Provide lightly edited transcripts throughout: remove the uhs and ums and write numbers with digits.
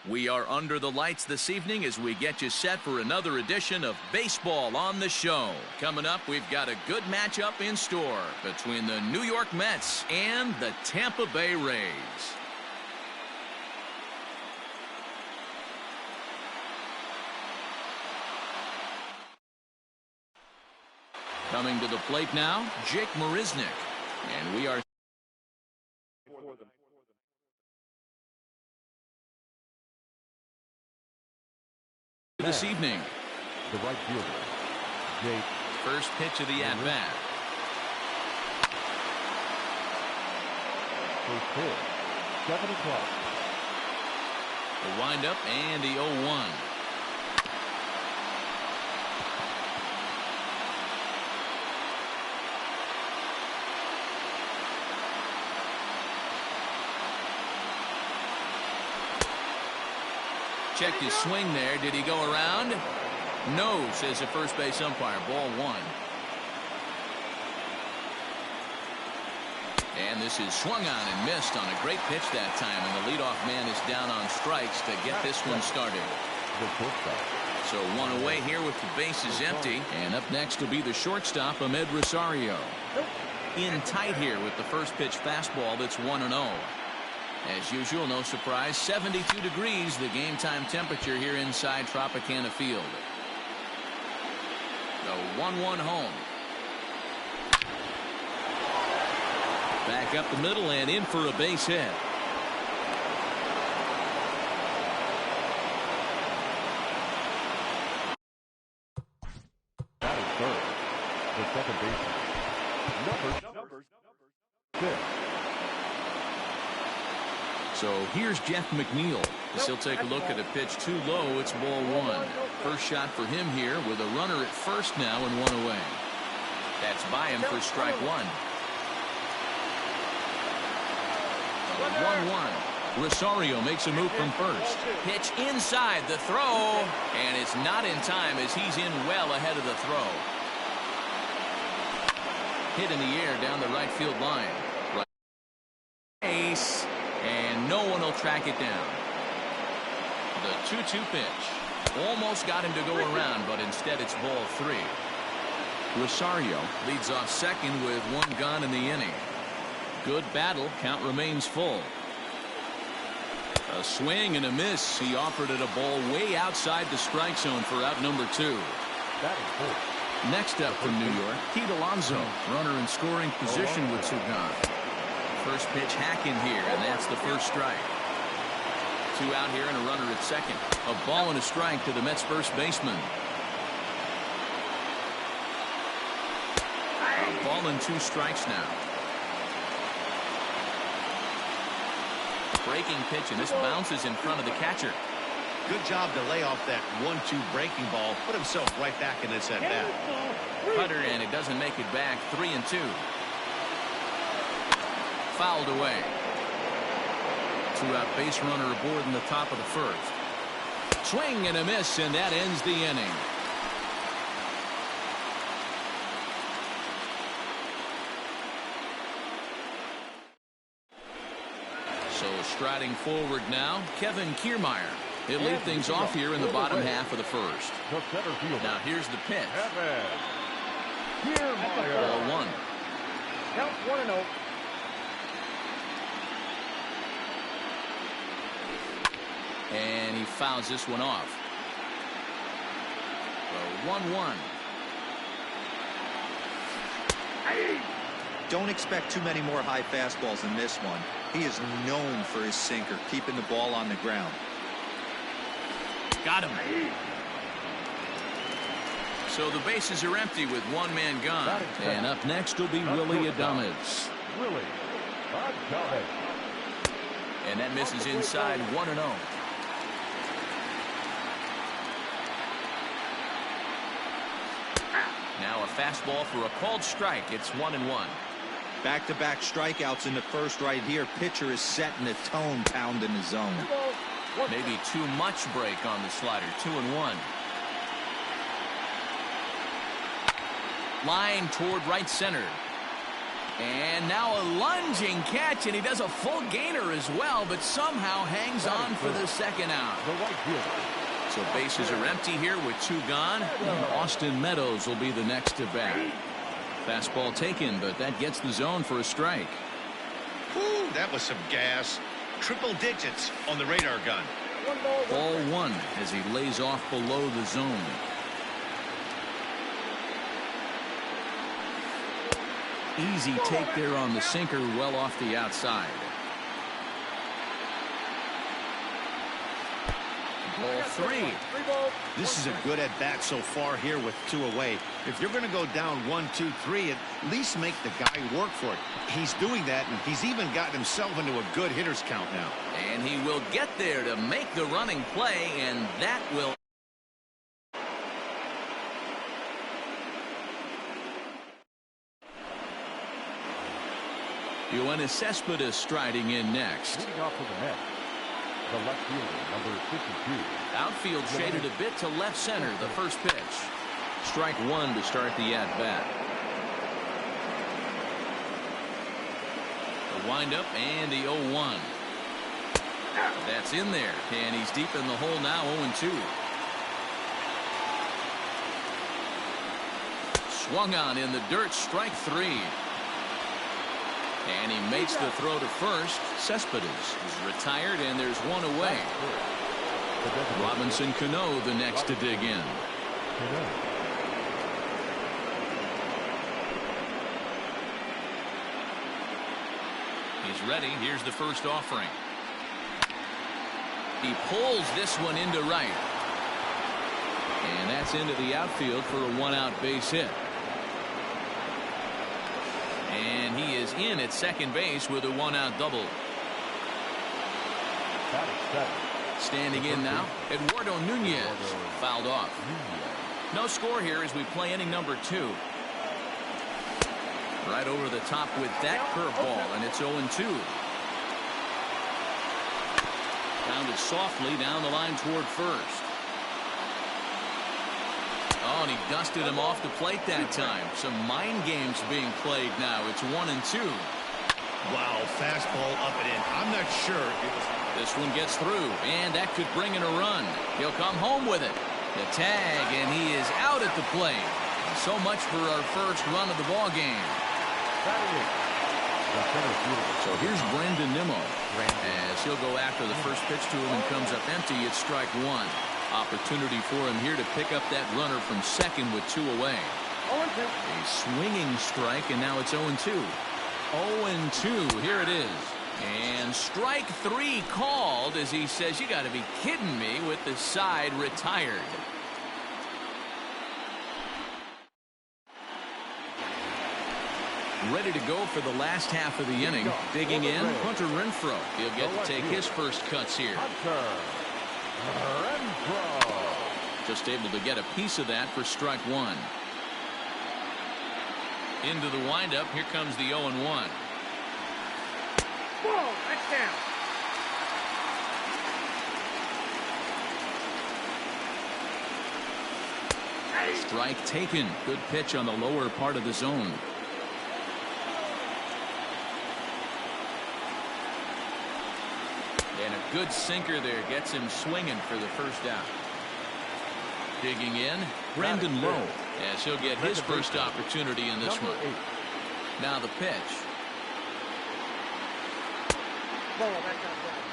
We are under the lights this evening as we get you set for another edition of Baseball on the Show. Coming up, we've got a good matchup in store between the New York Mets and the Tampa Bay Rays. Coming to the plate now, Jake Marisnick. And we are this evening. The right fielder, Jake. First pitch of the at-bat. First pitch, 7 o'clock. The windup and the 0-1. Checked his swing there. Did he go around? No, says the first base umpire. Ball 1. And this is swung on and missed on a great pitch that time. And the leadoff man is down on strikes to get this one started. So one away here with the bases empty. And up next will be the shortstop, Ahmed Rosario. In tight here with the first pitch fastball that's 1-0. As usual, no surprise, 72 degrees, the game time temperature here inside Tropicana Field. The 1-1 home. Back up the middle and in for a base hit. That is third. The second baseman. Numbers. 6. So here's Jeff McNeil as he'll take a look at a pitch too low. It's ball 1. First shot for him here with a runner at first now and 1 away. That's by him for strike 1. 1-1. Rosario makes a move from first. Pitch inside the throw, and it's not in time as he's in well ahead of the throw. Hit in the air down the right field line. Right base. And no one will track it down. The 2-2 pitch. Almost got him to go around, but instead it's ball 3. Rosario leads off second with 1 gone in the inning. Good battle. Count remains full. A swing and a miss. He offered it a ball way outside the strike zone for out number 2. That is 4. Next up from New York, Pete Alonso. Runner in scoring position with 2 gone. First pitch hack in here, and that's the first strike. 2 out here and a runner at second. A ball and a strike to the Mets first baseman. A ball and 2 strikes now. Breaking pitch, and this bounces in front of the catcher. Good job to lay off that 1-2 breaking ball. Put himself right back in this at bat. Cutter, and it doesn't make it back. 3-2. Fouled away. 2-out base runner aboard in the top of the first. Swing and a miss, and that ends the inning. So striding forward now, Kevin Kiermaier. He'll lead things off here in the bottom half of the first. Now here's the pitch. Ball 1. Count 1-0. And he fouls this one off. 1-1. Don't expect too many more high fastballs in this one. He is known for his sinker, keeping the ball on the ground. Got him. So the bases are empty with 1 man gone. And up next will be Willy Adames. And that misses inside. 1-0. Now a fastball for a called strike. It's 1-1. Back-to-back strikeouts in the first right here. Pitcher is setting the tone, pounding the zone. Maybe too much break on the slider. 2-1. Line toward right center. And now a lunging catch, and he does a full gainer as well, but somehow hangs on for the second out. The right fielder. So bases are empty here with 2 gone, and Austin Meadows will be the next to bat. Fastball taken, but that gets the zone for a strike. Whew, that was some gas. Triple digits on the radar gun. Ball 1 as he lays off below the zone. Easy take there on the sinker, well off the outside. Ball 3. This is a good at bat so far here with 2 away. If you're going to go down 1, 2, 3, at least make the guy work for it. He's doing that, and he's even gotten himself into a good hitter's count now. And he will get there to make the running play, and that will. Yoenis Cespedes striding in next. Leading off to the net, the left fielder, number 52. Outfield shaded a bit to left center, the first pitch. Strike 1 to start the at-bat. The windup and the 0-1. That's in there, and he's deep in the hole now, 0-2. Swung on in the dirt, strike 3. And he makes the throw to first. Cespedes is retired, and there's 1 away. Robinson Cano the next to dig in. He's ready. Here's the first offering. He pulls this one into right. And that's into the outfield for a 1-out base hit. And he is in at second base with a 1-out double. Standing in now, Eduardo Nunez fouled off. No score here as we play inning number 2. Right over the top with that curveball, and it's 0-2. Pounded softly down the line toward first. Oh, and he dusted him off the plate that time. Some mind games being played now. It's 1-2. Wow, fastball up and in. I'm not sure. This one gets through, and that could bring in a run. He'll come home with it. The tag, and he is out at the plate. So much for our first run of the ball game. So here's Brandon Nimmo as he'll go after the first pitch to him and comes up empty. It's strike 1. Opportunity for him here to pick up that runner from second with 2 away. A swinging strike, and now it's 0-2. 0-2. Here it is. And strike 3 called as he says, "You got to be kidding me," with the side retired. Ready to go for the last half of the inning. Digging in, Hunter Renfroe. He'll get to take his first cuts here. Just able to get a piece of that for strike 1. Into the windup. Here comes the 0-1. Whoa, that's down. Strike taken. Good pitch on the lower part of the zone. And a good sinker there gets him swinging for the first out. Digging in, Brandon Lowe, as he'll get his first opportunity in this one. Now the pitch. Whoa, that's not down.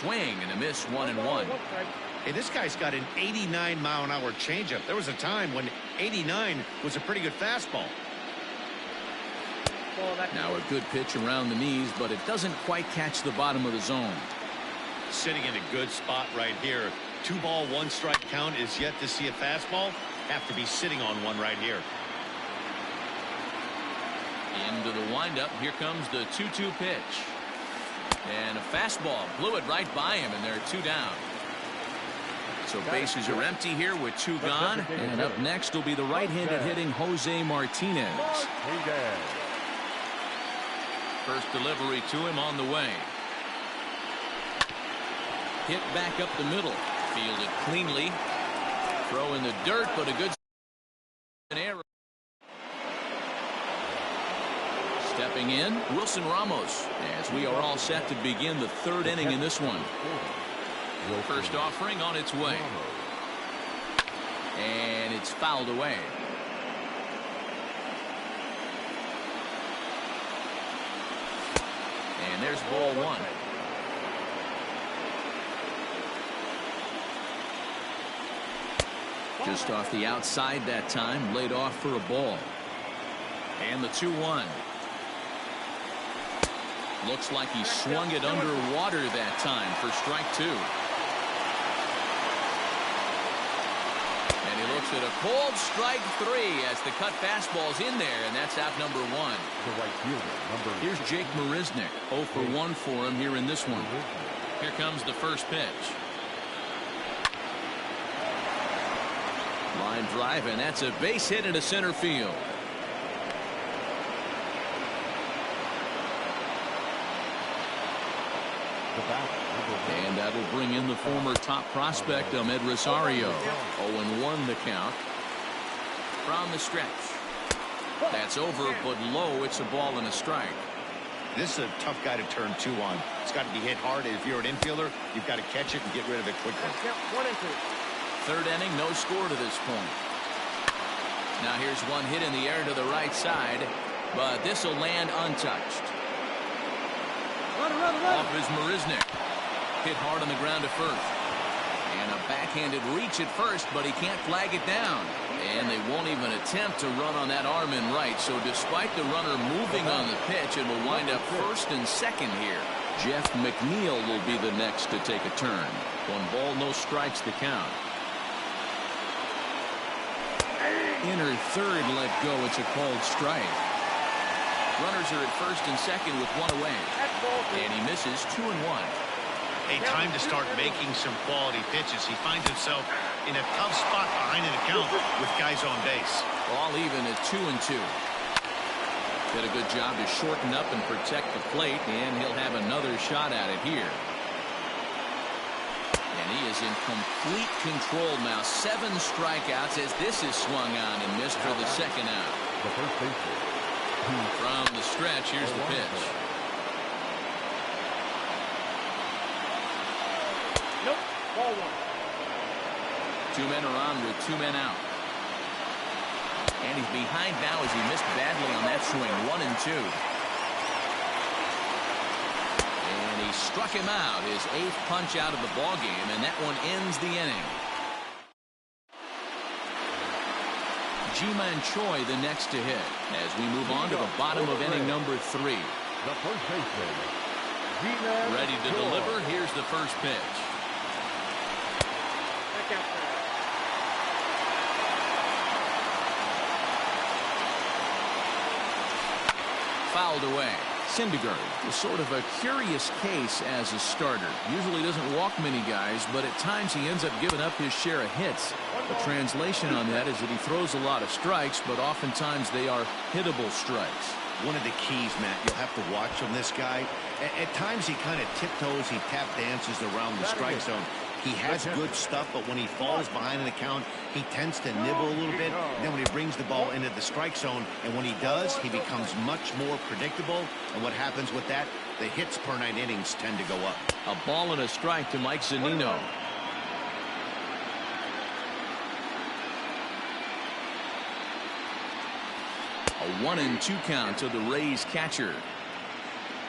Swing and a miss, 1-1. Hey, this guy's got an 89-mile-an-hour changeup. There was a time when 89 was a pretty good fastball. Now a good pitch around the knees, but it doesn't quite catch the bottom of the zone. Sitting in a good spot right here. 2-ball, 1-strike count is yet to see a fastball. Have to be sitting on one right here. Into the windup. Here comes the 2-2 pitch. And a fastball blew it right by him, and there are 2 down. So bases are empty here with 2 gone. And up next will be the right-handed hitting Jose Martinez. First delivery to him on the way. Hit back up the middle. Fielded cleanly. Throw in the dirt, but a good error. Stepping in, Wilson Ramos, as we are all set to begin the third inning in this one. First offering on its way. And it's fouled away. And there's ball one. Just off the outside that time, laid off for a ball. And the 2-1. Looks like he swung it underwater that time for strike two. And he looks at a cold strike three as the cut fastball's in there, and that's out number one. The right fielder, Here's Jake Marisnick. 0 for 1 for him here in this one. Here comes the first pitch. Line drive, and that's a base hit into center field. And that'll bring in the former top prospect, Ahmed Rosario. 0-1 the count. From the stretch. That's over, but low. It's a ball and a strike. This is a tough guy to turn two on. It's got to be hit hard. If you're an infielder, you've got to catch it and get rid of it quickly. One and two. Third inning, no score to this point. Now here's one hit in the air to the right side, but this will land untouched. Run. Off is Marisnick. Hit hard on the ground to first. And a backhanded reach at first, but he can't flag it down. And they won't even attempt to run on that arm in right. So despite the runner moving on the pitch, it will wind up first and second here. Jeff McNeil will be the next to take a turn. 1 ball, no strikes to count. Inner third let go. It's a called strike. Runners are at first and second with 1 away. And he misses 2-1. A time to start making some quality pitches. He finds himself in a tough spot behind an account with guys on base. All even at 2-2. Did a good job to shorten up and protect the plate, and he'll have another shot at it here. And he is in complete control now. 7 strikeouts as this is swung on and missed for the second out. the first baseman. From the stretch, here's the pitch. Nope. Ball one. 2 men are on with 2 men out. And he's behind now as he missed badly on that swing. 1-2. And he struck him out, his 8th punch out of the ballgame, and that one ends the inning. Ji-Man Choi the next to hit as we move on to the bottom of inning number 3. The first baseman. Ji-Man Ready to Choi. deliver. Here's the first pitch. Back out there. Fouled away. Syndergaard is sort of a curious case as a starter. Usually doesn't walk many guys, but at times he ends up giving up his share of hits. The translation on that is that he throws a lot of strikes, but oftentimes they are hittable strikes. One of the keys, Matt, you'll have to watch on this guy. At times he kind of tiptoes, he tap dances around the strike zone. He has good stuff, but when he falls behind an account, he tends to nibble a little bit. And then when he brings the ball into the strike zone, and when he does, he becomes much more predictable. And what happens with that? The hits per 9 innings tend to go up. A ball and a strike to Mike Zunino. A 1-2 count to the Rays catcher.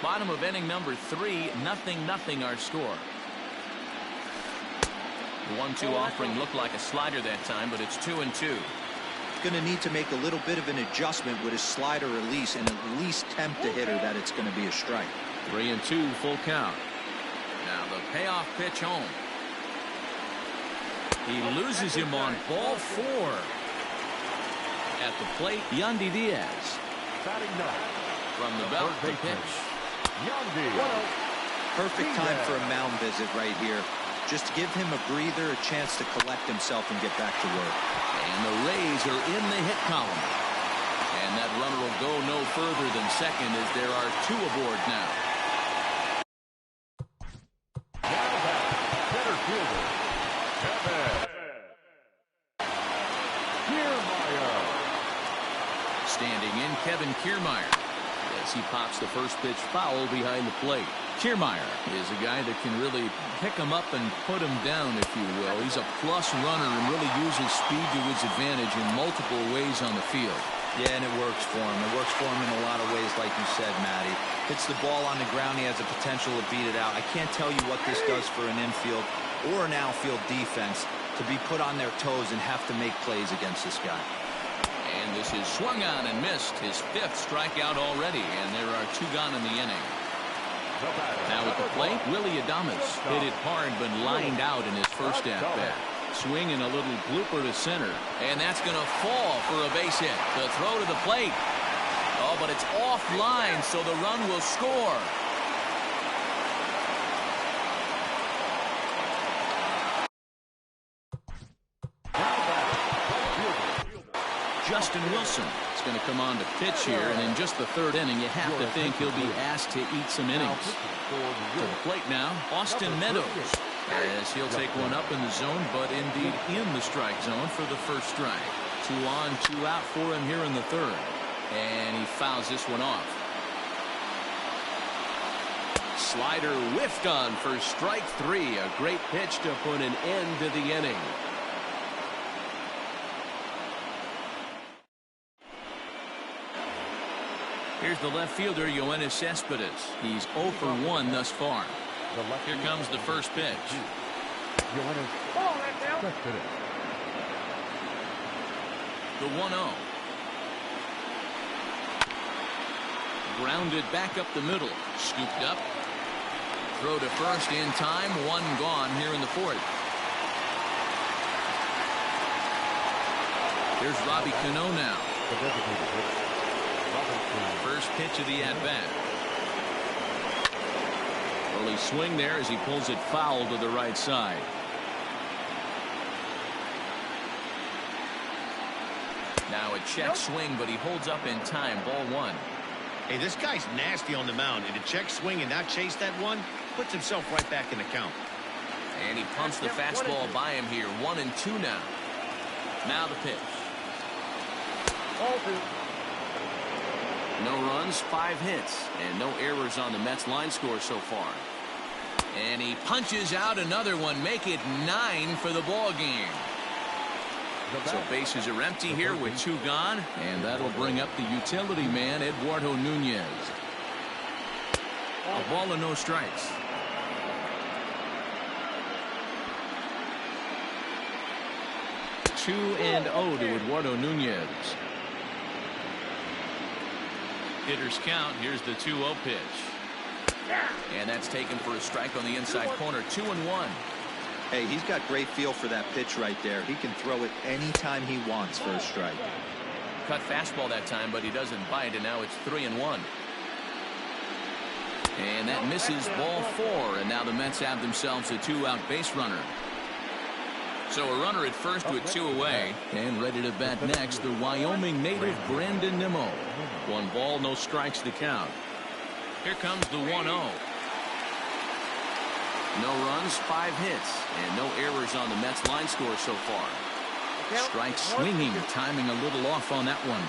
Bottom of inning number 3, 0-0 our score. The 1-2 offering looked like a slider that time, but it's 2-2. Going to need to make a little bit of an adjustment with his slider release and at least tempt the hitter that it's going to be a strike. 3-2 full count. Now the payoff pitch home. He loses him on ball 4. At the plate, Yandy Diaz. Batting ninth. From the belt, the pitch. Yandy. Perfect time for a mound visit right here. Just to give him a breather, a chance to collect himself and get back to work. And the Rays are in the hit column. And that runner will go no further than second as there are 2 aboard now. Now back, center fielder, Kevin. Kiermaier. Standing in, Kevin Kiermaier, as he pops the first pitch foul behind the plate. Kiermaier is a guy that can really pick him up and put him down, if you will. He's a plus runner and really uses speed to his advantage in multiple ways on the field. Yeah, and it works for him. It works for him in a lot of ways, like you said, Matty. Hits the ball on the ground, he has the potential to beat it out. I can't tell you what this does for an infield or an outfield defense to be put on their toes and have to make plays against this guy. And this is swung on and missed, his 5th strikeout already, and there are 2 gone in the inning. Now at the plate, Willy Adames hit it hard but lined out in his first at-bat. Swing and a little blooper to center, and that's going to fall for a base hit. The throw to the plate. Oh, but it's offline, so the run will score. Justin Wilson is going to come on to pitch here, and in just the 3rd inning, you have to think he'll be asked to eat some innings. To the plate now, Austin Meadows, as he'll take one up in the zone, but indeed in the strike zone for the first strike. 2 on, 2 out for him here in the 3rd, and he fouls this one off. Slider whiffed on for strike 3. A great pitch to put an end to the inning. Here's the left fielder, Yoenis Cespedes. He's 0 for 1 thus far. Here comes the first pitch. The 1-0. Grounded back up the middle. Scooped up. Throw to first in time. 1 gone here in the 4th. Here's Robbie Cano now. First pitch of the at-bat. Early swing there as he pulls it foul to the right side. Now a check swing, but he holds up in time. Ball 1. Hey, this guy's nasty on the mound, and a check swing and not chase that one puts himself right back in the count. And he pumps the fastball by him here. 1-2 now. Now the pitch. Ball 2. No runs, 5 hits, and no errors on the Mets line score so far. And he punches out another one, make it 9 for the ball game. So bases are empty here with 2 gone, and that'll bring up the utility man, Eduardo Nunez. A ball and no strikes. Two and 0 to Eduardo Nunez. Hitters count. Here's the 2-0 pitch. And that's taken for a strike on the inside corner. 2-1. Hey, he's got great feel for that pitch right there. He can throw it anytime he wants for a strike. Cut fastball that time, but he doesn't bite, and now it's 3-1. And that misses ball 4, and now the Mets have themselves a 2-out base runner. So a runner at first with 2 away, and ready to bat next, the Wyoming native Brandon Nimmo. 1 ball, no strikes to count. Here comes the 1-0. No runs, 5 hits, and no errors on the Mets line score so far. Strike swinging, timing a little off on that one.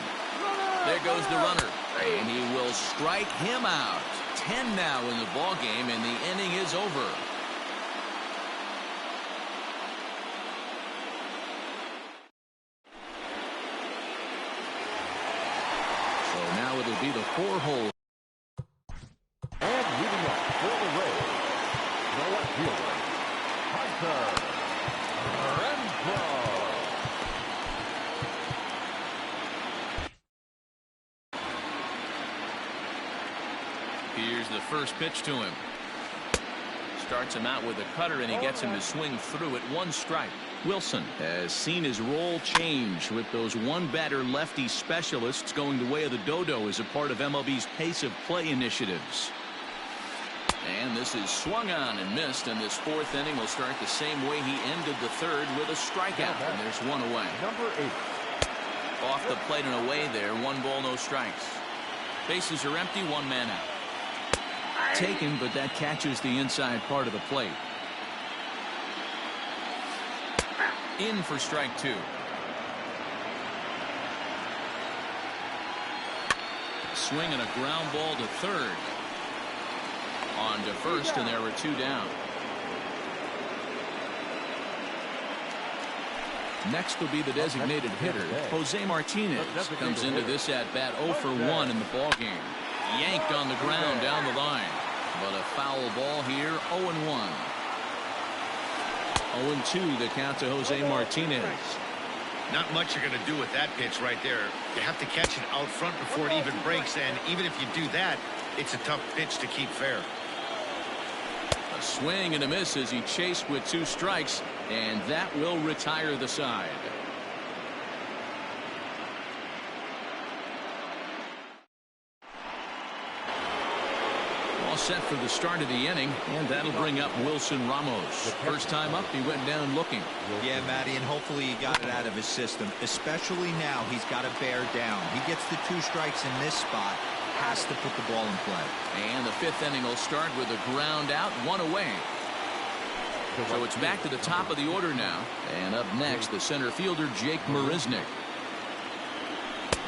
There goes the runner, and he will strike him out. 10 now in the ball game, and the inning is over. So now it'll be the 4-hole. And leading up for the Rays, the left fielder, Hunter Renfroe. Here's the first pitch to him. Starts him out with a cutter, and he gets him to swing through it. 1 strike. Wilson has seen his role change with those one-batter lefty specialists going the way of the dodo as a part of MLB's pace of play initiatives. And this is swung on and missed, and this 4th inning will start the same way he ended the 3rd with a strikeout, and there's 1 away. Number 8. Off the plate and away there. 1 ball, no strikes. Bases are empty, 1 man out. Taken, but that catches the inside part of the plate. In for strike 2. Swing and a ground ball to third. On to first, and there were 2 down. Next will be the designated hitter, Jose Martinez. Comes into this at-bat 0 for 1 in the ballgame. Yanked on the ground down the line. But a foul ball here, 0-1. 0-2 the count to Jose Martinez. Not much you're going to do with that pitch right there. You have to catch it out front before it even breaks, and even if you do that, it's a tough pitch to keep fair. A swing and a miss as he chased with 2 strikes, and that will retire the side. All set for the start of the inning, and that'll bring up Wilson Ramos. First time up, he went down looking. Yeah, Matty, and hopefully he got it out of his system. Especially now, he's got to bear down. He gets the 2 strikes in this spot, has to put the ball in play. And the 5th inning will start with a ground out, 1 away. So it's back to the top of the order now. And up next, the center fielder, Jake Marisnick.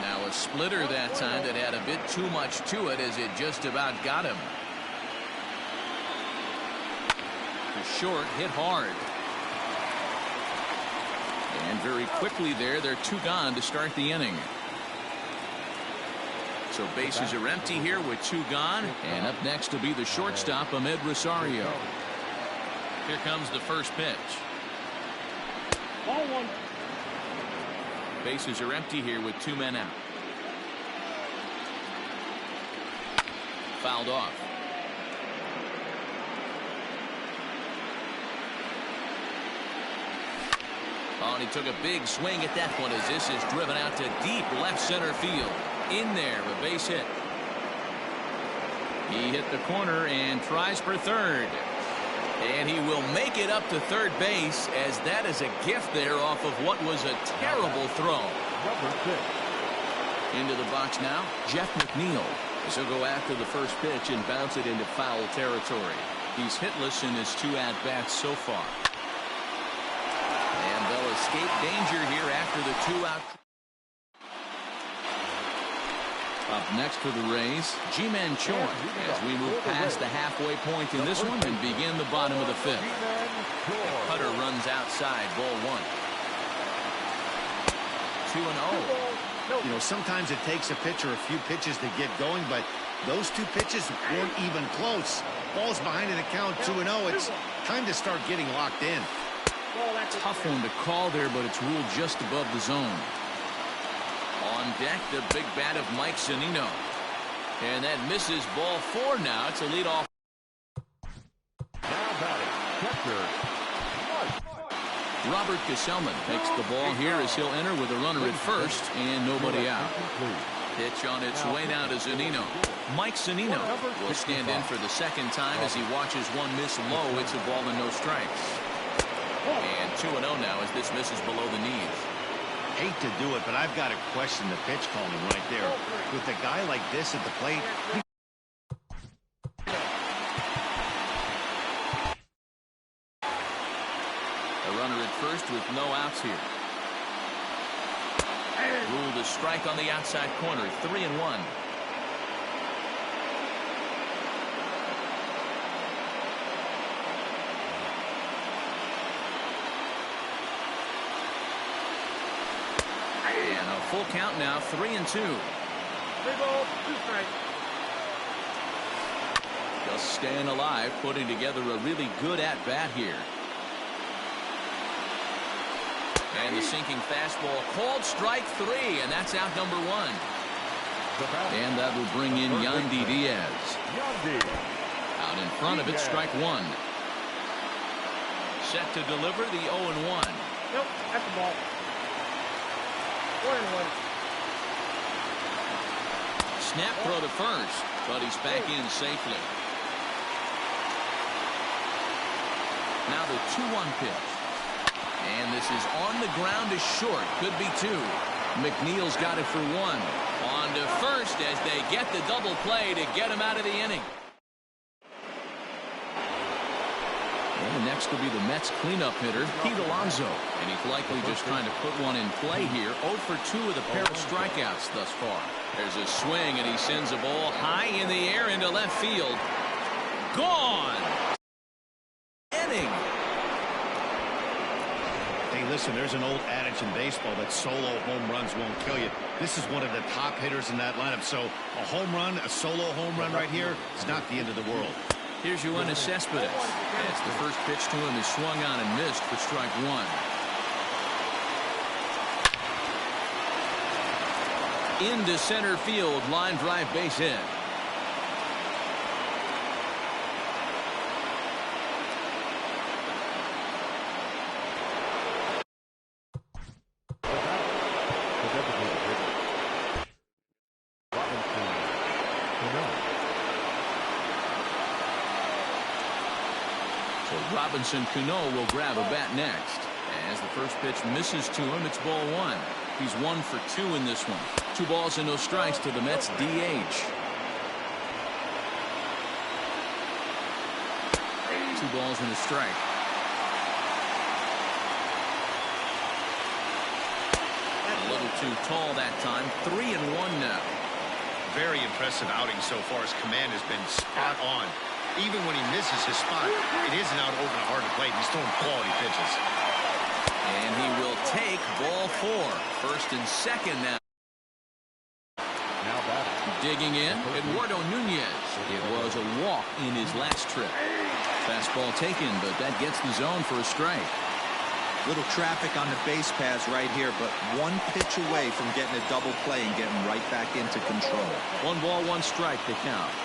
Now a splitter that time that had a bit too much to it as it just about got him. Short, hit hard. And very quickly there, they're 2 gone to start the inning. So bases are empty here with 2 gone. And up next will be the shortstop, Amed Rosario. Here comes the first pitch. Ball 1. Bases are empty here with 2 men out. Fouled off. Oh, and he took a big swing at that one as this is driven out to deep left center field. In there, a base hit. He hit the corner and tries for third. And he will make it up to third base as that is a gift there off of what was a terrible throw. Into the box now, Jeff McNeil. As he'll go after the first pitch and bounce it into foul territory. He's hitless in his 2 at-bats so far. Escape danger here after the 2-out. Up next for the Rays, Ji-Man Choi as we move past the halfway point in this one and begin the bottom of the 5th. The cutter runs outside, ball 1. 2-0. You know, sometimes it takes a pitcher a few pitches to get going, but those 2 pitches weren't even close. Ball's behind in the count, 2-0. It's time to start getting locked in. Tough one to call there, but it's ruled just above the zone. On deck, the big bat of Mike Zunino. And that misses, ball 4 now. It's a leadoff. Now batting, catcher, Robert Gesellman takes the ball here as he'll enter with a runner at first and nobody out. Pitch on its way now to Zunino. Mike Zunino will stand in for the 2nd time as he watches one miss low. It's a ball and no strikes. And 2-0 now as this misses below the knees. Hate to do it, but I've got to question the pitch calling right there. With a guy like this at the plate. A runner at first with no outs here. Ruled a strike on the outside corner. 3-1. And a full count now, 3-2. 3 balls, 2 strikes. Just staying alive, putting together a really good at-bat here. And the sinking fastball called strike 3, and that's out number 1. And that will bring in Yandy Diaz. Out in front of it, strike 1. Set to deliver the 0-1. Nope, that's the ball. 1-1. Snap throw to first, but he's back in safely. Now the 2-1 pitch. And this is on the ground is short. Could be 2. McNeil's got it for 1. On to first as they get the double play to get him out of the inning. And Next will be the Mets cleanup hitter, Pete Alonso. And he's likely just trying to put one in play here. 0 for 2 with a pair of strikeouts thus far. There's a swing, and he sends a ball high in the air into left field. Gone! Inning. Hey, listen, there's an old adage in baseball that solo home runs won't kill you. This is one of the top hitters in that lineup. So a home run, a solo home run right here is not the end of the world. Here's Yoenis Cespedes. As the first pitch to him is swung on and missed for strike one. Into center field, line drive base hit. Robinson Cano will grab a bat next. As the first pitch misses to him, it's ball one. He's 1 for 2 in this one. 2 balls and no strikes to the Mets DH. 2 balls and a strike. A little too tall that time. 3-1 now. Very impressive outing so far. His command has been spot on. Even when he misses his spot, it isn't out over the heart of the plate. He's throwing quality pitches. And he will take ball 4. First and second now. Now batting. Digging in, Eduardo Nunez. It was a walk in his last trip. Fastball taken, but that gets the zone for a strike. Little traffic on the base pass right here, but 1 pitch away from getting a double play and getting right back into control. 1 ball, 1 strike to count.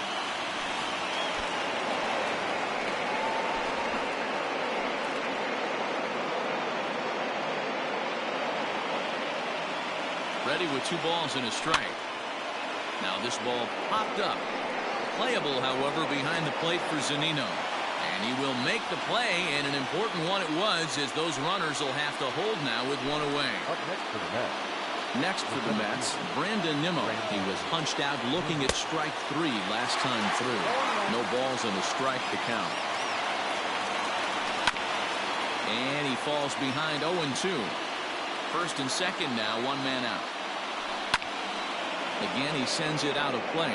Ready with 2 balls and a strike. Now this ball popped up. Playable, however, behind the plate for Zunino. And he will make the play, and an important one it was, as those runners will have to hold now with 1 away. Up next for the Mets. Next for the Mets, Brandon Nimmo. He was punched out looking at strike 3 last time through. No balls and a strike to count. And he falls behind 0-2. First and second now, 1 man out. Again, he sends it out of play.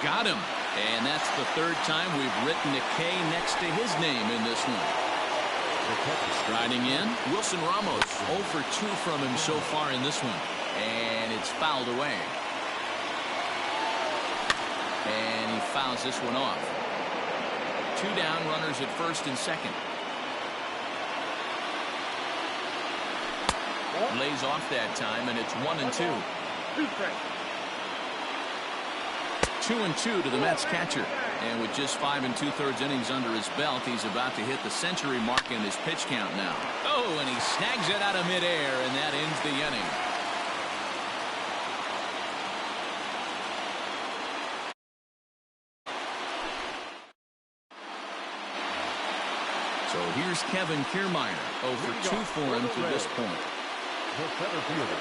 Got him. And that's the 3rd time we've written a K next to his name in this one. Striding in, Wilson Ramos. 0 for 2 from him so far in this one. And it's fouled away. And he fouls this one off. 2 down, runners at first and second. Lays off that time, and it's 1-2. 2-2 to the Mets catcher. And with just 5 2/3 innings under his belt, he's about to hit the century mark in his pitch count now. Oh, and he snags it out of midair, and that ends the inning. So here's Kevin Kiermaier. 0 for 2 for him to this point. The center fielder,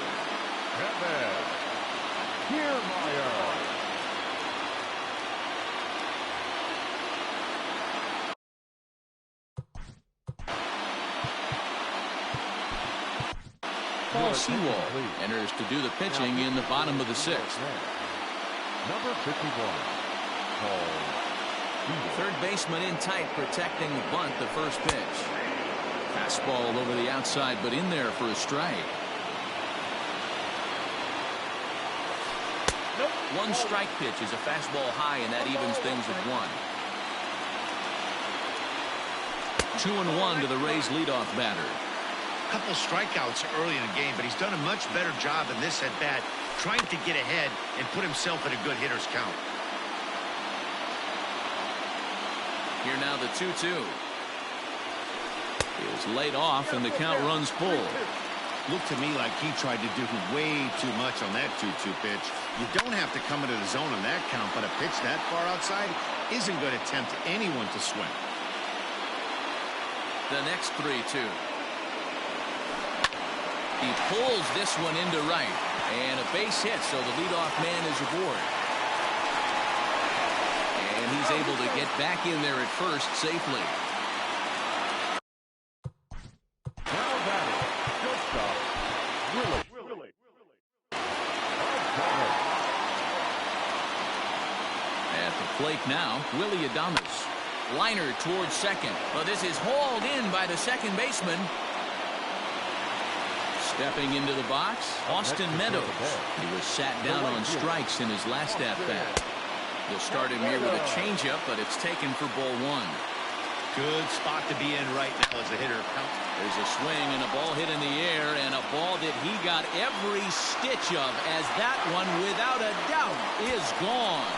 Kevin Kiermaier. Paul Sewall enters to do the pitching in the bottom of the 6th. Number 51, Paul Sewall. Third baseman in tight, protecting the bunt, the first pitch. Fastball over the outside, but in there for a strike. 1 strike pitch is a fastball high, and that evens things at 1. 2-1 to the Rays leadoff batter. Couple strikeouts early in the game, but he's done a much better job in this at-bat trying to get ahead and put himself in a good hitter's count. Here now the 2-2. Is laid off, and the count runs full. Looked to me like he tried to do way too much on that 2-2 pitch. You don't have to come into the zone on that count, but a pitch that far outside isn't going to tempt anyone to swing. The next 3-2. He pulls this one into right, and a base hit, so the leadoff man is aboard. And he's able to get back in there at first safely. Now batting, shortstop, Willie. At the plate now, Willie Adames. Liner towards second, but this is hauled in by the second baseman. Stepping into the box, Austin Meadows. He was sat down on strikes in his last at-bat. They'll start him here with a changeup, but it's taken for ball one. Good spot to be in right now as a hitter. There's a swing and a ball hit in the air, and a ball that he got every stitch of, as that one, without a doubt, is gone.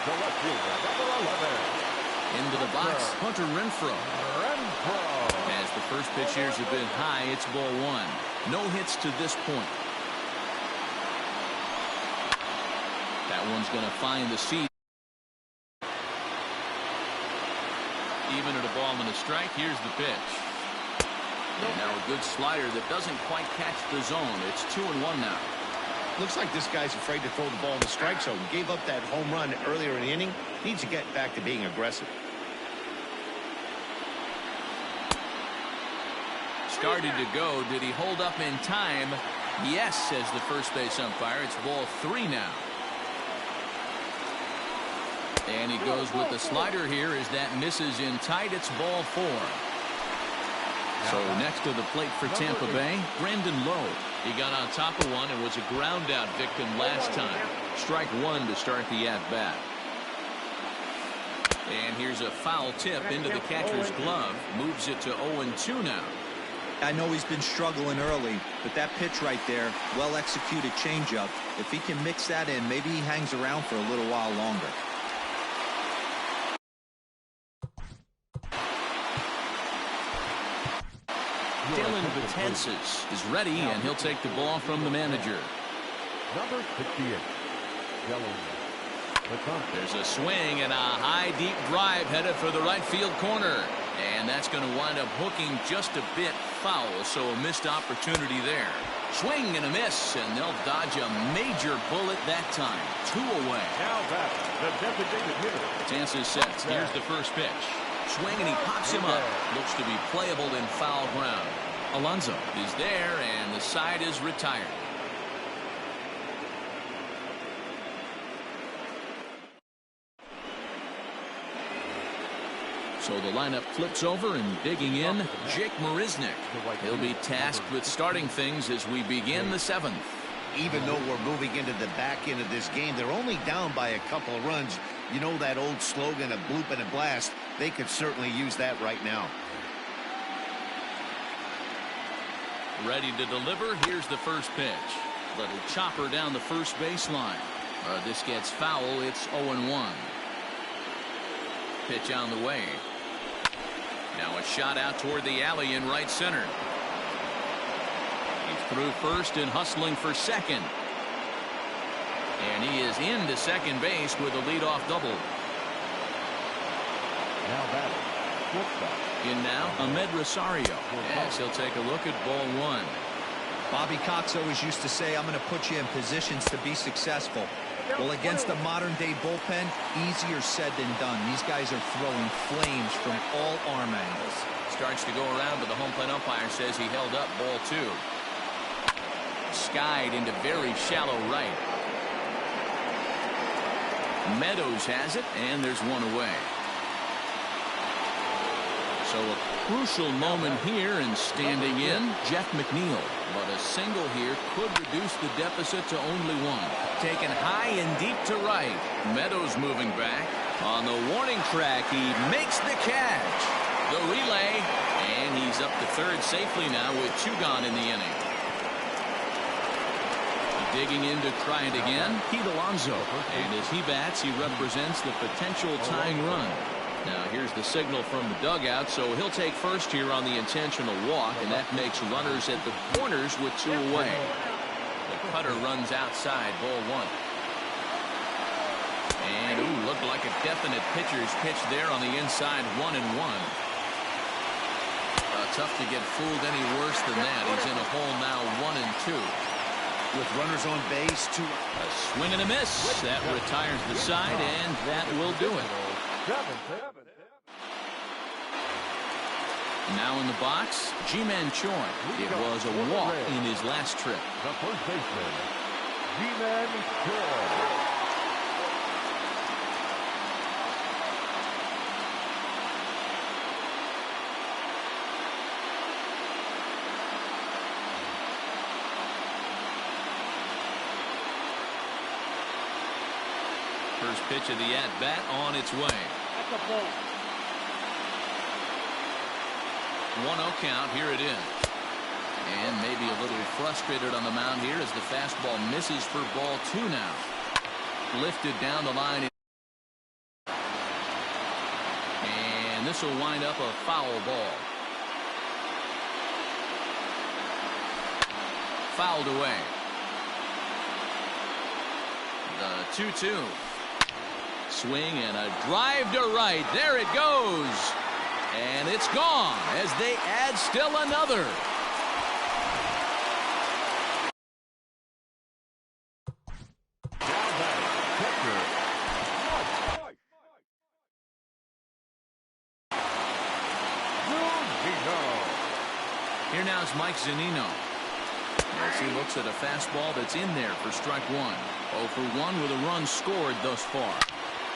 The left fielder, number 11. Into the box, Hunter Renfroe. As the first pitch here is a bit high, it's ball one. No hits to this point. That one's going to find the seat. Even at a ball and a strike, here's the pitch. And now a good slider that doesn't quite catch the zone. It's 2-1 now. Looks like this guy's afraid to throw the ball in the strike zone. Gave up that home run earlier in the inning. Needs to get back to being aggressive. Started to go. Did he hold up in time? Yes, says the first base umpire. It's ball three now. And he goes with the slider here as that misses in tight. It's ball four. So next to the plate for Tampa Bay, Brandon Lowe. He got on top of one and was a ground out victim last time. Strike one to start the at-bat. And here's a foul tip into the catcher's glove. Moves it to 0-2 now. I know he's been struggling early, but that pitch right there, well-executed changeup. If he can mix that in, maybe he hangs around for a little while longer. Dylan Betances is ready, and he'll take the ball from the manager. Number 58, Dylan Betances. There's a swing and a high, deep drive headed for the right field corner. And that's going to wind up hooking just a bit foul, so a missed opportunity there. Swing and a miss, and they'll dodge a major bullet that time. 2 away. Now back, the designated hitter. Betances sets. Here's the first pitch. Swing, and he pops him up. Looks to be playable in foul ground. Alonso is there, and the side is retired. So the lineup flips over, and digging in, Jake Marisnick. He'll be tasked with starting things as we begin the seventh. Even though we're moving into the back end of this game, they're only down by a couple of runs. You know that old slogan, a bloop and a blast? They could certainly use that right now. Ready to deliver. Here's the first pitch. Little chopper down the first baseline. This gets foul. It's 0-1. Pitch on the way. Now a shot out toward the alley in right center. He's through first and hustling for second. And he is into second base with a leadoff double. Now batting, shortstop. In now, Ahmed Rosario. Yes, he'll take a look at ball one. Bobby Cox always used to say, I'm going to put you in positions to be successful. Well, against a modern-day bullpen, easier said than done. These guys are throwing flames from all arm angles. Starts to go around, but the home plate umpire says he held up ball two. Skied into very shallow right. Meadows has it, and there's one away. So a crucial moment here, and standing in, Jeff McNeil. But a single here could reduce the deficit to only one. Taken high and deep to right. Meadows moving back. On the warning track, he makes the catch. The relay, and he's up to third safely now with 2 gone in the inning. Digging in to try it again, Pete Alonso. And as he bats, he represents the potential tying run. Now here's the signal from the dugout, so he'll take first here on the intentional walk, and that makes runners at the corners with 2 away. The cutter runs outside, ball one. And looked like a definite pitcher's pitch there on the inside, 1-1. Tough to get fooled any worse than that. He's in a hole now, 1-2. With runners on base, two. A swing and a miss. That retires the side, and that will do it. Now in the box, Ji-Man Choi. It was a walk in his last trip. The first baseman, Ji-Man Choi. First pitch of the at-bat on its way. That's a ball. 1-0 count. Here it is. And maybe a little frustrated on the mound here as the fastball misses for ball 2 now. Lifted down the line. And this will wind up a foul ball. Fouled away. The 2-2. Swing and a drive to right. There it goes. And it's gone as they add still another. Here now is Mike Zunino. As he looks at a fastball that's in there for strike 1. 0 for 1 with a run scored thus far.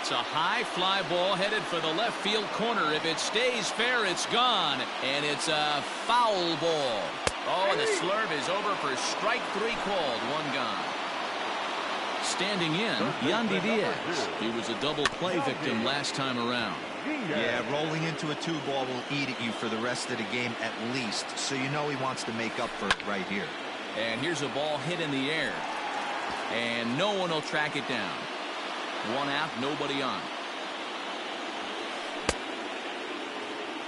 It's a high fly ball headed for the left field corner. If it stays fair, it's gone. And it's a foul ball. Oh, and the slurve is over for strike 3 called. 1 gone. Standing in, Yandy Diaz. He was a double play victim last time around. Yeah, rolling into a 2-ball will eat at you for the rest of the game at least. So you know he wants to make up for it right here. And here's a ball hit in the air. And no one will track it down. 1 out, nobody on.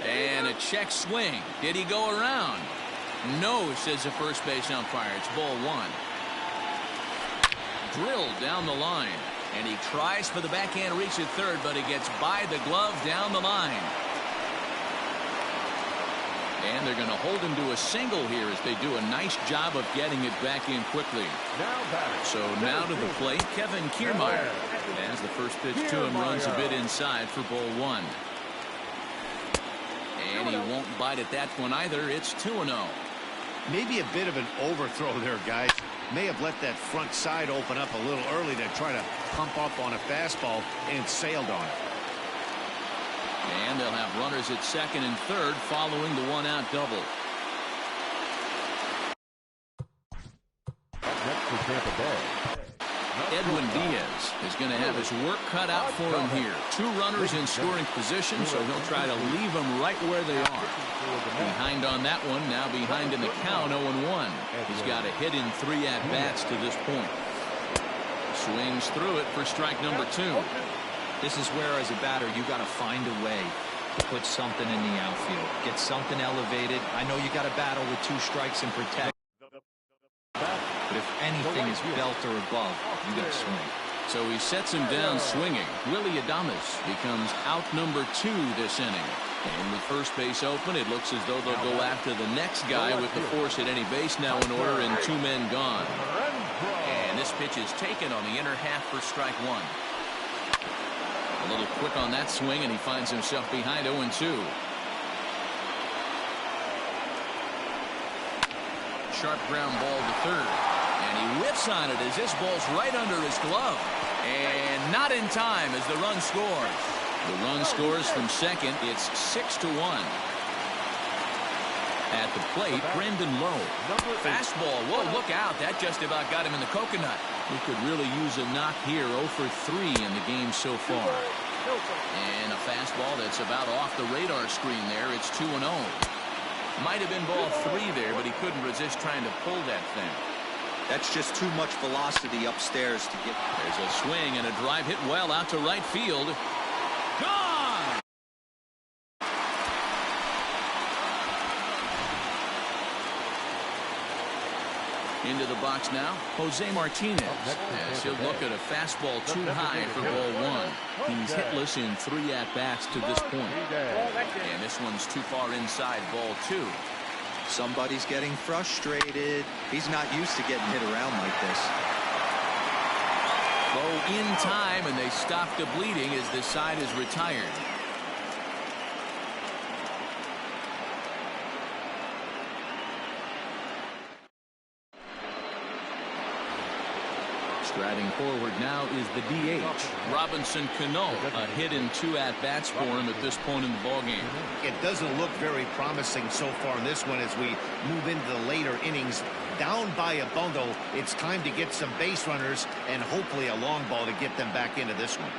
And a check swing. Did he go around? No, says the first base umpire. It's ball 1. Drilled down the line. And he tries for the backhand reach at third, but it gets by the glove down the line. And they're going to hold him to a single here as they do a nice job of getting it back in quickly. So now to the plate, Kevin Kiermaier. As the first pitch to him runs a bit inside for ball 1. And he won't bite at that one either. It's 2-0. Maybe a bit of an overthrow there, guys. May have let that front side open up a little early to try to pump up on a fastball and sailed on it. And they'll have runners at second and third following the 1-out double. Next for Tampa Bay. Edwin Diaz is going to have his work cut out for him here. 2 runners in scoring position, so he'll try to leave them right where they are. Behind on that one, now behind in the count, 0-1. He's got a hit in 3 at-bats to this point. Swings through it for strike number 2. This is where, as a batter, you got to find a way to put something in the outfield. Get something elevated. I know you got to battle with 2 strikes and protect. But if anything is belt or above, you got to swing. So he sets him down swinging. Willy Adames becomes out number 2 this inning. And with first base open, it looks as though they'll go after the next guy with the force at any base now in order and 2 men gone. And this pitch is taken on the inner half for strike 1. A little quick on that swing, and he finds himself behind 0-2. Sharp ground ball to third. And he whips on it as this ball's right under his glove. And not in time as the run scores. The run scores from second. It's 6-1. At the plate, Brendan Lowe. Fastball. Whoa, look out. That just about got him in the coconut. He could really use a knock here. 0 for 3 in the game so far. And a fastball that's about off the radar screen there. It's 2-0. Might have been ball 3 there, but he couldn't resist trying to pull that thing. That's just too much velocity upstairs to get. There's a swing and a drive hit well out to right field. Gone! Into the box now, Jose Martinez, as he'll look at a fastball too high for ball 1. He's hitless in 3 at-bats to this point. And this one's too far inside ball 2. Somebody's getting frustrated. He's not used to getting hit around like this. Throw in time, and they stop the bleeding as this side is retired. Striding forward now is the DH, Robinson Cano. A hit in 2 at-bats for him at this point in the ballgame. It doesn't look very promising so far in this one as we move into the later innings. Down by a bundle, it's time to get some base runners and hopefully a long ball to get them back into this one.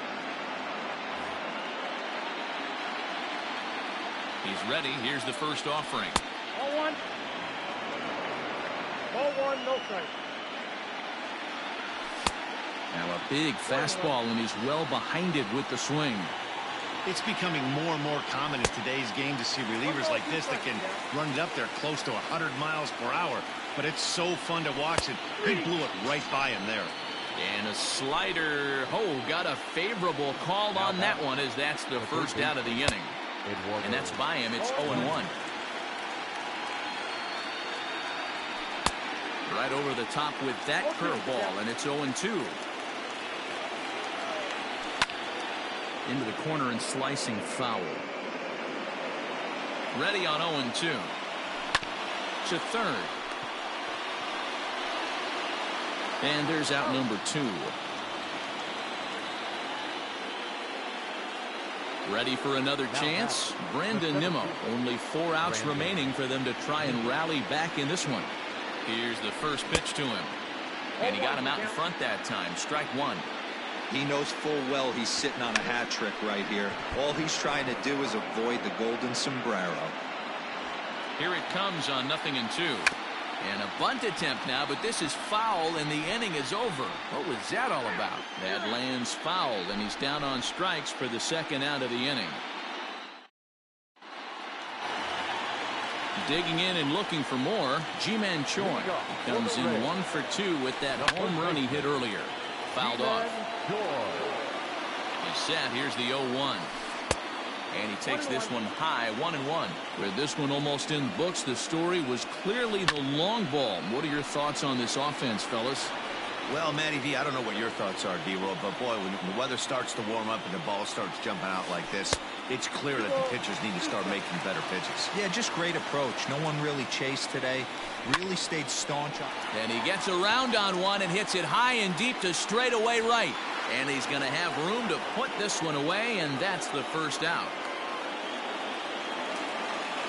He's ready. Here's the first offering. Ball one. Ball one, no strike. Now a big fastball, and he's well behind it with the swing. It's becoming more and more common in today's game to see relievers like this that can run it up there close to 100 miles per hour. But it's so fun to watch it. He blew it right by him there. And a slider. Oh, got a favorable call on that one, as that's the first out of the inning. And that's by him. It's 0-1. Right over the top with that curveball, and it's 0-2. Into the corner and slicing foul. Ready on 0-2. To third. And there's out number 2. Ready for another chance? Brandon Nimmo. Only 4 outs remaining for them to try and rally back in this one. Here's the first pitch to him. And he got him out in front that time. Strike 1. He knows full well he's sitting on a hat trick right here. All he's trying to do is avoid the golden sombrero. Here it comes on 0-2. And a bunt attempt now, but this is foul, and the inning is over. What was that all about? That lands fouled, and he's down on strikes for the second out of the inning. Digging in and looking for more, Ji-Man Choi comes in 1 for 2 with that home run he hit earlier. Fouled off. He's set. Here's the 0-1. And he takes this one high, 1-1. With this one almost in the books, the story was clearly the long ball. What are your thoughts on this offense, fellas? Well, Matty V, I don't know what your thoughts are, D-Roll, but boy, when the weather starts to warm up and the ball starts jumping out like this, it's clear that the pitchers need to start making better pitches. Yeah, just great approach. No one really chased today. Really stayed staunch. And he gets around on one and hits it high and deep to straightaway right. And he's going to have room to put this one away, and that's the first out.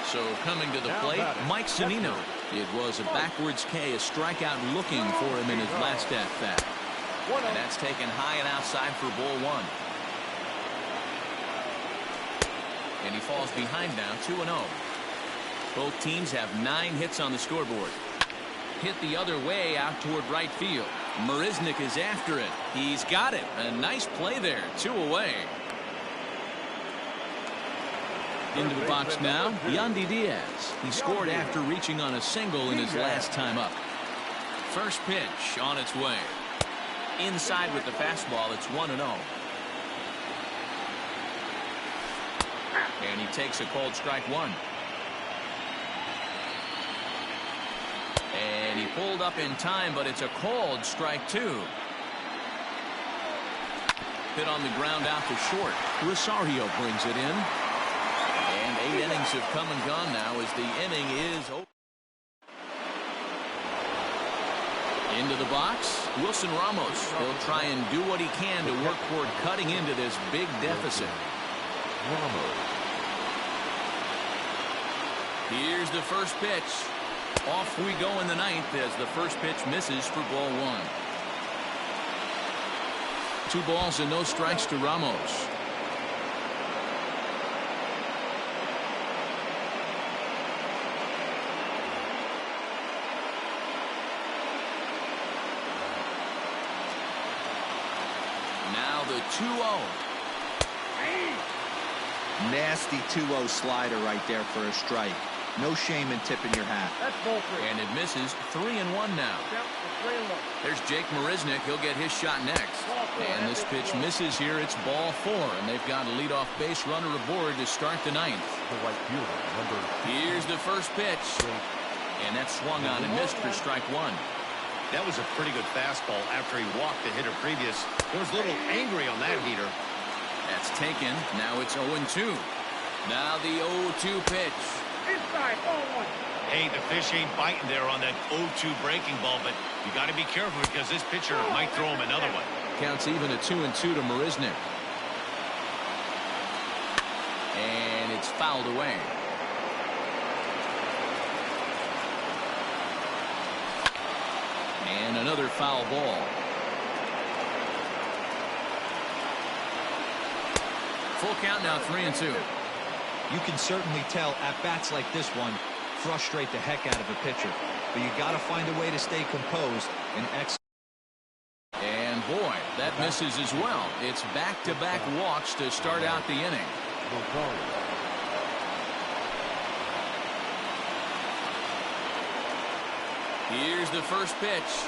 So coming to the plate, Mike Zunino. It was a backwards K, a strikeout looking for him in his last at-bat. And that's taken high and outside for ball 1. And he falls behind now, 2-0. Both teams have 9 hits on the scoreboard. Hit the other way out toward right field. Marisnick is after it. He's got it. A nice play there. 2 away. Into the box now, Yandy Diaz. He scored after reaching on a single in his last time up. First pitch on its way. Inside with the fastball, it's 1-0. And he takes a cold strike 1. And he pulled up in time, but it's a cold strike 2. Hit on the ground out to short. Rosario brings it in. And 8 innings have come and gone now as the inning is over. Into the box, Wilson Ramos. He'll try and do what he can to work toward cutting into this big deficit. Here's the first pitch. Off we go in the 9th as the first pitch misses for ball 1. 2 balls and no strikes to Ramos. Now the 2-0. Nasty 2-0 slider right there for a strike. No shame in tipping your hat. That's ball 3. And it misses. 3-1 now. Yep, it's 3-1. There's Jake Marisnick. He'll get his shot next. And this pitch misses here. It's ball 4. And they've got a leadoff base runner aboard to start the 9th. The right fielder, number. Here's the first pitch. And that swung on and missed for strike one. That was a pretty good fastball after he walked the hitter previous. He was a little angry on that heater. That's taken. Now it's 0-2. Now the 0-2 pitch. Inside, ball one. Hey, the fish ain't biting there on that 0-2 breaking ball, but you got to be careful because this pitcher might throw him another one. Counts even at 2-2 to Marisnick. And it's fouled away. And another foul ball. Full count now, 3-2. You can certainly tell at bats like this one frustrate the heck out of a pitcher, but you got to find a way to stay composed and And boy, that misses as well. It's back-to-back walks to start out the inning. Here's the first pitch.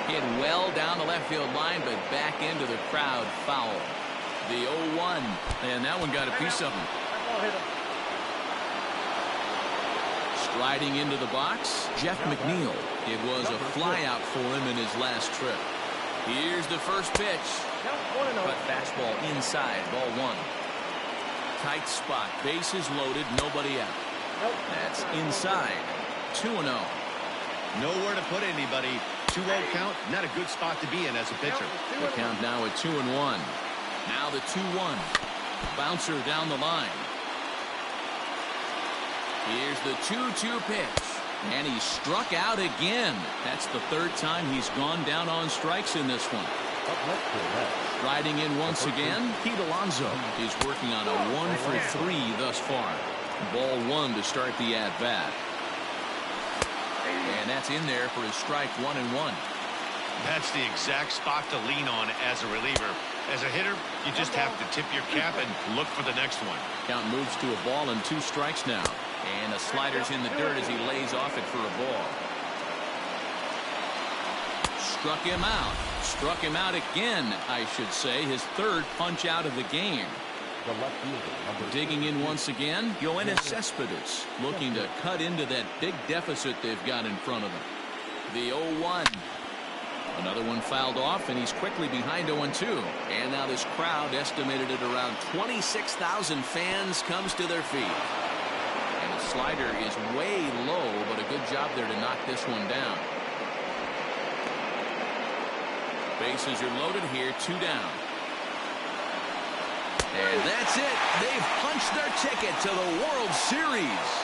Hit well down the left field line, but back into the crowd, foul. The 0-1, and that one got a piece of him. That ball hit him. Striding into the box, Jeff McNeil. It was a flyout for him in his last trip. Here's the first pitch. Count 1-0. But fastball inside, ball one. Tight spot, bases loaded, nobody out. Nope. That's inside, 2-0. Nowhere to put anybody. 2-0 count, not a good spot to be in as a pitcher. The count now at 2-1. Now the 2-1. Bouncer down the line. Here's the 2-2 pitch. And he struck out again. That's the third time he's gone down on strikes in this one. Riding in once again, Pete Alonso is working on a 1-for-3 thus far. Ball one to start the at-bat. And that's in there for his strike 1-1. That's the exact spot to lean on as a reliever. As a hitter, you just have to tip your cap and look for the next one. Count moves to a ball and 2 strikes now. And the slider's in the dirt as he lays off it for a ball. Struck him out. Struck him out again, I should say. His third punch out of the game. Digging in once again, Yoenis Cespedes looking to cut into that big deficit they've got in front of them. The 0-1. Another one fouled off, and he's quickly behind 0-2. And now this crowd, estimated at around 26,000 fans, comes to their feet. And the slider is way low, but a good job there to knock this one down. Bases are loaded here, 2 down. And that's it. They've punched their ticket to the World Series.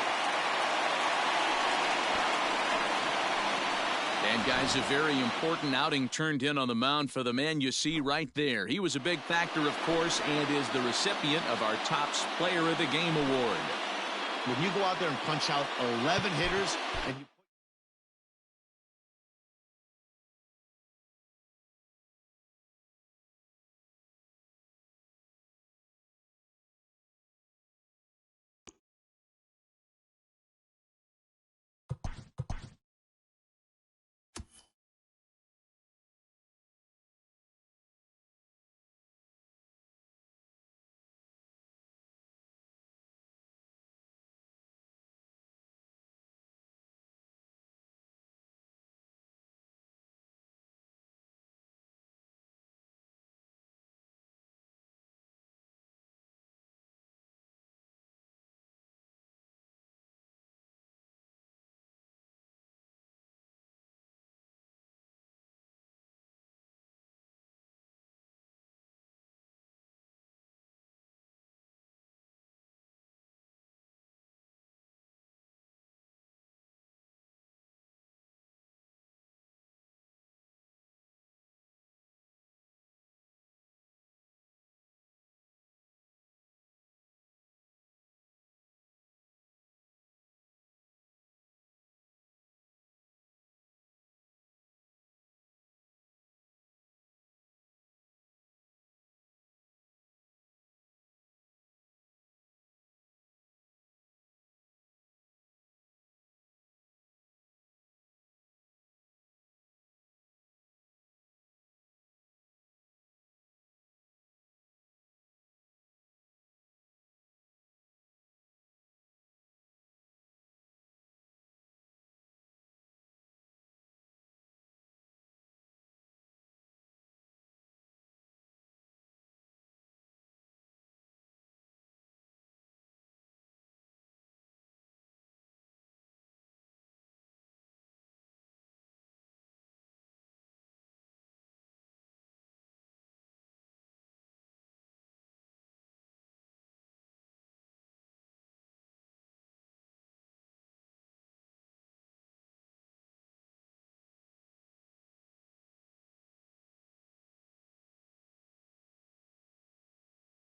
And guys, a very important outing turned in on the mound for the man you see right there. He was a big factor, of course, and is the recipient of our Topps Player of the Game award. When you go out there and punch out 11 hitters and you